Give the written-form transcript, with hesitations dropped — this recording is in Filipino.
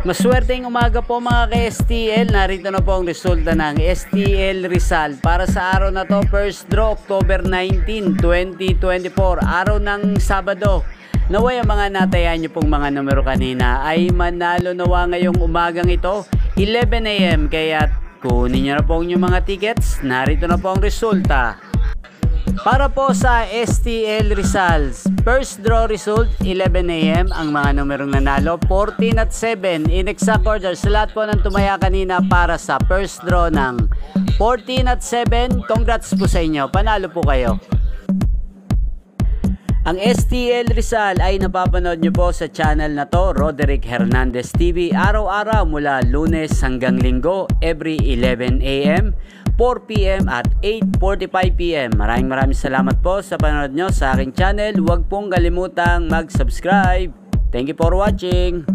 Maswerteng umaga po mga ka-STL. Narito na po ang resulta ng STL Rizal para sa araw na to. First draw October 19, 2024, araw ng Sabado. Naway ang mga natayan nyo pong mga numero kanina ay manalo nawa ngayong umagang ito 11 AM. Kaya kunin nyo na po yung mga tickets. Narito na po ang resulta. Para po sa STL Rizal, first draw result 11 AM, ang mga numerong nanalo 14 at 7 in exact order sa lahat po ng tumaya kanina para sa first draw ng 14 at 7. Congrats po sa inyo, panalo po kayo. Ang STL Rizal ay napapanood nyo po sa channel na to, Roderick Hernandez TV, araw-araw mula Lunes hanggang Linggo, every 11 AM, 4 PM at 8:45 PM. Maraming salamat po sa panonood nyo sa aking channel. Huwag pong kalimutang mag-subscribe. Thank you for watching.